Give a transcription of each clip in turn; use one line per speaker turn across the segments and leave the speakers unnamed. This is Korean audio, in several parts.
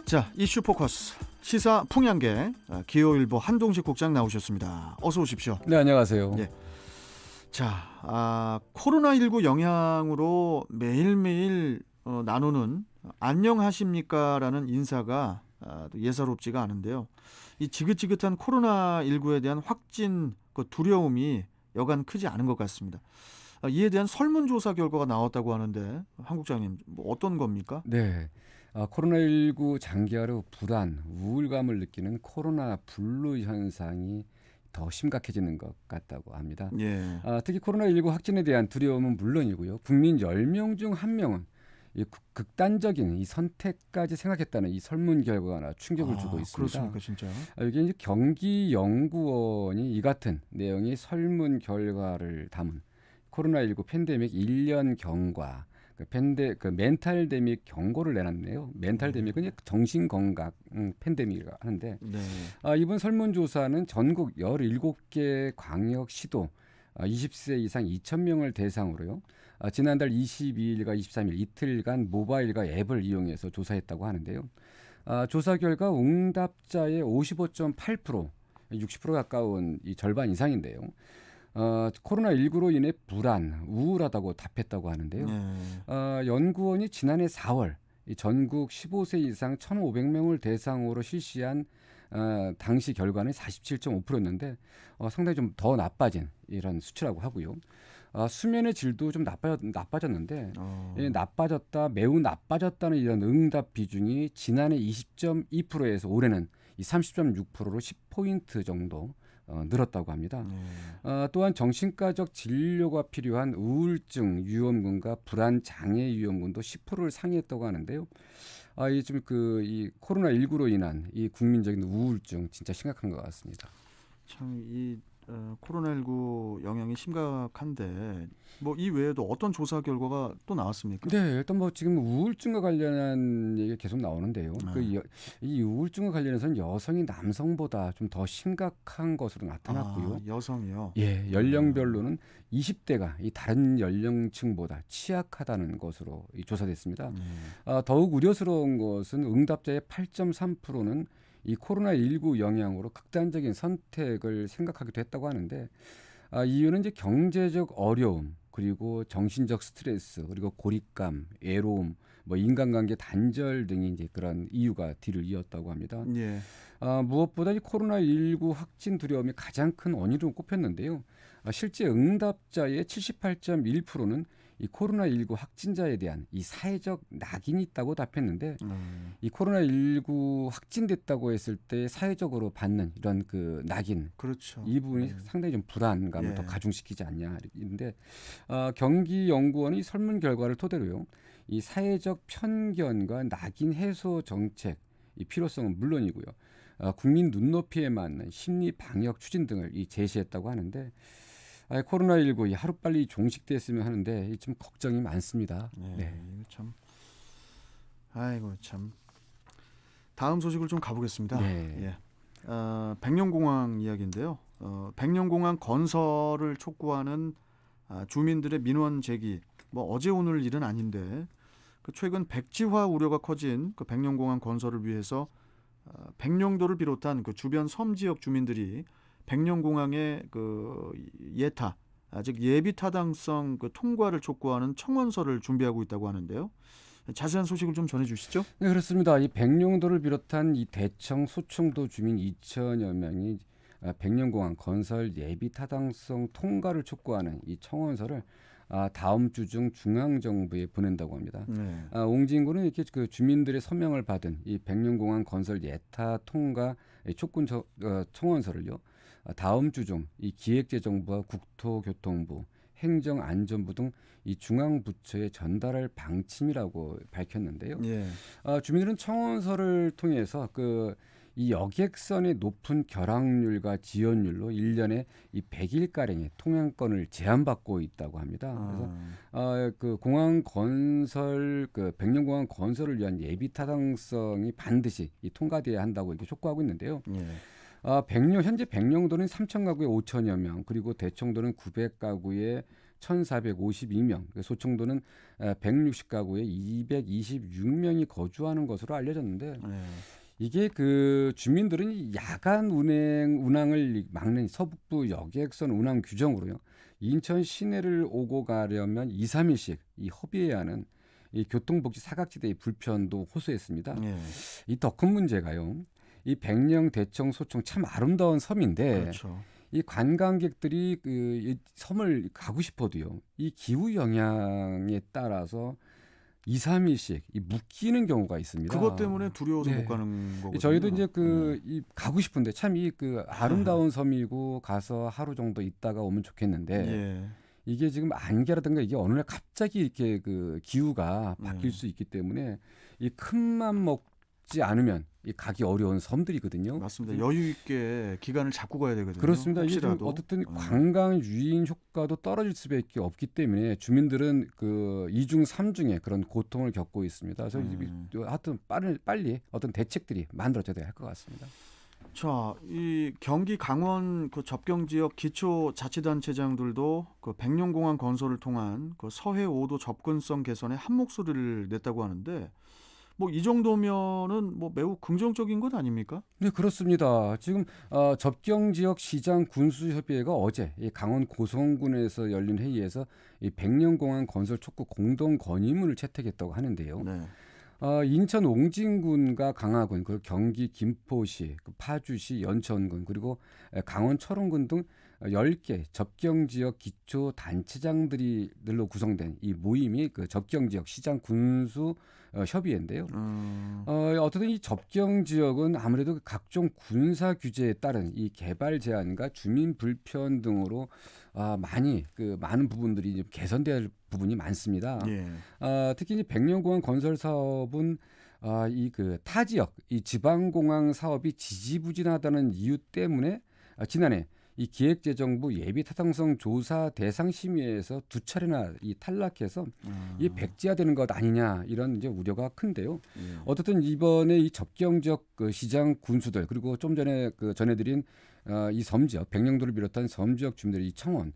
자, 이슈 포커스 시사 풍향계 기호일보 한동식 국장 나오셨습니다. 어서 오십시오.
네, 안녕하세요.
예. 자, 코로나19 영향으로 매일매일 나누는 안녕하십니까라는 인사가 예사롭지가 않은데요. 이 지긋지긋한 코로나19에 대한 확진 두려움이 여간 크지 않은 것 같습니다. 이에 대한 설문조사 결과가 나왔다고 하는데 한 국장님 뭐 어떤 겁니까?
네, 코로나19 장기화로 불안, 우울감을 느끼는 코로나 블루 현상이 더 심각해지는 것 같다고 합니다.
예.
특히 코로나19 확진에 대한 두려움은 물론이고요. 국민 10명 중 1명은 이 극단적인 이 선택까지 생각했다는 이 설문 결과가 충격을 주고 있습니다.
그렇습니까, 진짜?
이게 이제 경기연구원이 이 같은 내용의 설문 결과를 담은 코로나19 팬데믹 1년 경과, 멘탈데믹 경고를 내놨네요. 멘탈데믹은 정신건강 팬데믹이라고 하는데,
네.
이번 설문조사는 전국 17개 광역시도 20세 이상 2,000명을 대상으로요. 지난달 22일과 23일 이틀간 모바일과 앱을 이용해서 조사했다고 하는데요. 조사 결과 응답자의 55.8%, 60% 가까운 이 절반 이상인데요. 코로나19로 인해 불안, 우울하다고 답했다고 하는데요. 연구원이 지난해 4월 이 전국 15세 이상 1,500명을 대상으로 실시한 당시 결과는 47.5%였는데 상당히 좀 더 나빠진 이런 수치라고 하고요. 수면의 질도 좀 나빠졌는데 나빠졌다, 매우 나빠졌다는 이런 응답 비중이 지난해 20.2%에서 올해는 이 30.6%로 10포인트 정도 늘었다고 합니다. 또한 정신과적 진료가 필요한 우울증 위험군과 불안 장애 위험군도 10%를 상회했다고 하는데요. 이 코로나19로 인한 이 국민적인 우울증 진짜 심각한 것 같습니다.
참 이 코로나19 영향이 심각한데 뭐 이 외에도 어떤 조사 결과가 또 나왔습니까?
네, 일단 뭐 지금 우울증과 관련한 얘기가 계속 나오는데요. 이 우울증과 관련해서는 여성이 남성보다 좀 더 심각한 것으로 나타났고요.
여성이요?
예, 연령별로는 20대가 이 다른 연령층보다 취약하다는 것으로 조사됐습니다. 더욱 우려스러운 것은 응답자의 8.3%는 이 코로나19 영향으로 극단적인 선택을 생각하기도 했다고 하는데 이유는 이제 경제적 어려움, 그리고 정신적 스트레스, 그리고 고립감, 외로움, 뭐 인간관계 단절 등이 이제 그런 이유가 뒤를 이었다고 합니다.
예.
무엇보다 이 코로나19 확진 두려움이 가장 큰 원인으로 꼽혔는데요. 실제 응답자의 78.1%는 이 코로나19 확진자에 대한 이 사회적 낙인이 있다고 답했는데 이 코로나19 확진됐다고 했을 때 사회적으로 받는 이런 그 낙인,
그렇죠.
이 부분이 상당히 좀 불안감을
예.
더 가중시키지 않냐 인데 경기연구원이 설문 결과를 토대로요. 이 사회적 편견과 낙인 해소 정책 이 필요성은 물론이고요. 국민 눈높이에 맞는 심리 방역 추진 등을 제시했다고 하는데 코로나19 하루빨리 종식됐으면 하는데 좀 걱정이 많습니다. 네.
이거 참. 아이고 참. 다음 소식을 좀 가보겠습니다.
네.
백령공항 이야기인데요. 백령공항 건설을 촉구하는 주민들의 민원 제기. 뭐 어제 오늘 일은 아닌데 최근 백지화 우려가 커진 그 백령공항 건설을 위해서 백령도를 비롯한 그 주변 섬 지역 주민들이 백령공항의 그 예타, 즉 예비 타당성 그 통과를 촉구하는 청원서를 준비하고 있다고 하는데요. 자세한 소식을 좀 전해주시죠.
네, 그렇습니다. 이 백령도를 비롯한 이 대청, 소청도 주민 2천여 명이 백령공항 건설 예비 타당성 통과를 촉구하는 이 청원서를 다음 주 중 중앙정부에 보낸다고 합니다. 옹진군은 이렇게 그 주민들의 서명을 받은 이 백령공항 건설 예타 통과 촉구 청원서를요. 다음 주 중 이 기획재정부와 국토교통부, 행정안전부 등 이 중앙부처에 전달할 방침이라고 밝혔는데요. 주민들은 청원서를 통해서 이 여객선의 높은 결항률과 지연율로 1년에 이 100일가량의 통행권을 제한받고 있다고 합니다. 그래서 그 공항 건설, 백령공항 건설을 위한 예비 타당성이 반드시 통과돼야 한다고 이렇게 촉구하고 있는데요. 현재 백령도는 3,000가구에 5천여 명, 그리고 대청도는 900가구에 1,452명, 소총도는 160가구에 226명이 거주하는 것으로 알려졌는데
네.
이게 그 주민들은 이 야간 운항을 막는 서북부 여객선 운항 규정으로요. 인천 시내를 오고 가려면 2, 3일씩 이 허비해야 하는 이 교통복지 사각지대의 불편도 호소했습니다.
네.
이 더 큰 문제가요. 이 백령 대청 소총 참 아름다운 섬인데
그렇죠.
이 관광객들이 이 섬을 가고 싶어도요. 이 기후 영향에 따라서 2, 3일씩 이 묶이는 경우가 있습니다.
그것 때문에 두려워서
네.
못 가는 거거든요.
저희도 이제 이 가고 싶은데 참 이 아름다운 섬이고 가서 하루 정도 있다가 오면 좋겠는데
예.
이게 지금 안개라든가 이게 어느 날 갑자기 이렇게 그 기후가 바뀔
네.
수 있기 때문에 이 큰맘 먹지 않으면 이 가기 어려운 섬들이거든요.
맞습니다. 여유 있게 기간을 잡고 가야 되거든요.
그렇습니다. 이게 좀
혹시라도.
어쨌든 관광 유인 효과도 떨어질 수밖에 없기 때문에 주민들은 그 2중 3중의 그런 고통을 겪고 있습니다. 그래서 하여튼 빨리 어떤 대책들이 만들어져야 할 것 같습니다.
자, 이 경기 강원 그 접경 지역 기초자치단체장들도 그 백령공항 건설을 통한 그 서해 5도 접근성 개선에 한 목소리를 냈다고 하는데 뭐 이 정도면은 뭐 매우 긍정적인 것 아닙니까?
네, 그렇습니다. 지금 접경 지역 시장 군수 협의회가 어제 이 강원 고성군에서 열린 회의에서 이 백령공항 건설 촉구 공동 건의문을 채택했다고 하는데요.
네.
인천 옹진군과 강화군, 그리고 경기 김포시, 파주시, 연천군, 그리고 강원 철원군 등 10개 접경 지역 기초 단체장들로 구성된 이 모임이 그 접경 지역 시장 군수 협의회인데요. 어쨌든 이 접경 지역은 아무래도 각종 군사 규제에 따른 이 개발 제한과 주민 불편 등으로 많은 부분들이 좀 개선될 부분이 많습니다.
예.
특히 이제 백령공항 건설 사업은 이 그 타 지역 이 지방공항 사업이 지지부진하다는 이유 때문에 지난해 이 기획재정부 예비타당성 조사 대상 심의에서 2차례나 이 탈락해서 이 백지화되는 것 아니냐 이런 이제 우려가 큰데요.
예.
어쨌든 이번에 이 접경 지역 그 시장 군수들 그리고 좀 전에 전해드린 이 섬 지역 백령도를 비롯한 섬 지역 주민들의 이 청원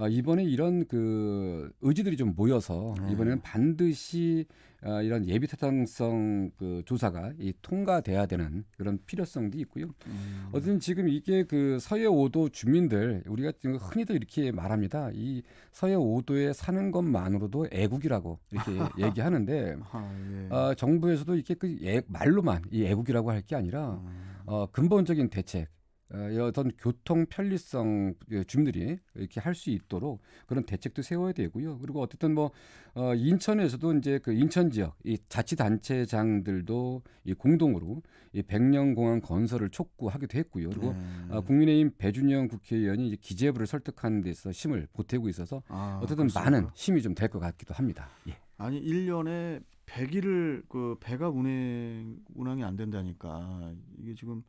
이번에 이런 그 의지들이 좀 모여서 이번에는 반드시 이런 예비타당성 그 조사가 통과돼야 되는 그런 필요성도 있고요. 어쨌든 지금 이게 그 서해 5도 주민들 우리가 지금 흔히도 이렇게 말합니다. 이 서해 5도에 사는 것만으로도 애국이라고 이렇게 얘기하는데
예.
정부에서도 이렇게 말로만 이 애국이라고 할 게 아니라 근본적인 대책. 어떤 교통 편리성 주민들이 이렇게 할 수 있도록 그런 대책도 세워야 되고요. 그리고 어쨌든 인천에서도 이제 그 인천 지역 이 자치단체장들도 이 공동으로 이 백령공항 건설을 촉구하기도 했고요. 그리고 국민의힘 배준영 국회의원이 이제 기재부를 설득하는 데서 힘을 보태고 있어서 어쨌든
그렇습니까?
많은 힘이 좀 될 것 같기도 합니다. 예.
아니 1년에 100일을 그 배가 운항이 안 된다니까 이게 지금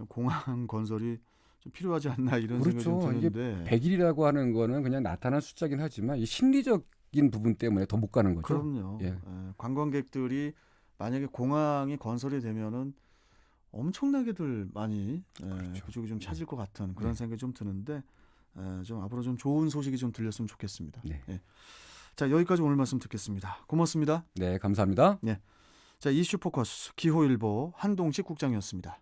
공항 건설이 좀 필요하지 않나 이런 생각이 좀
그렇죠. 이게
드는데
100일이라고 하는 거는 그냥 나타난 숫자긴 하지만 이 심리적인 부분 때문에 더 못 가는 거죠.
그럼요.
예.
예, 관광객들이 만약에 공항이 건설이 되면은 엄청나게들 많이
그렇죠.
그쪽이 좀 찾을 것 같은 그런
네.
생각이 좀 드는데 좀 앞으로 좀 좋은 소식이 좀 들렸으면 좋겠습니다.
네.
예. 자, 여기까지 오늘 말씀 듣겠습니다. 고맙습니다.
네, 감사합니다.
자, 이슈 포커스 기호일보 한동식 국장이었습니다.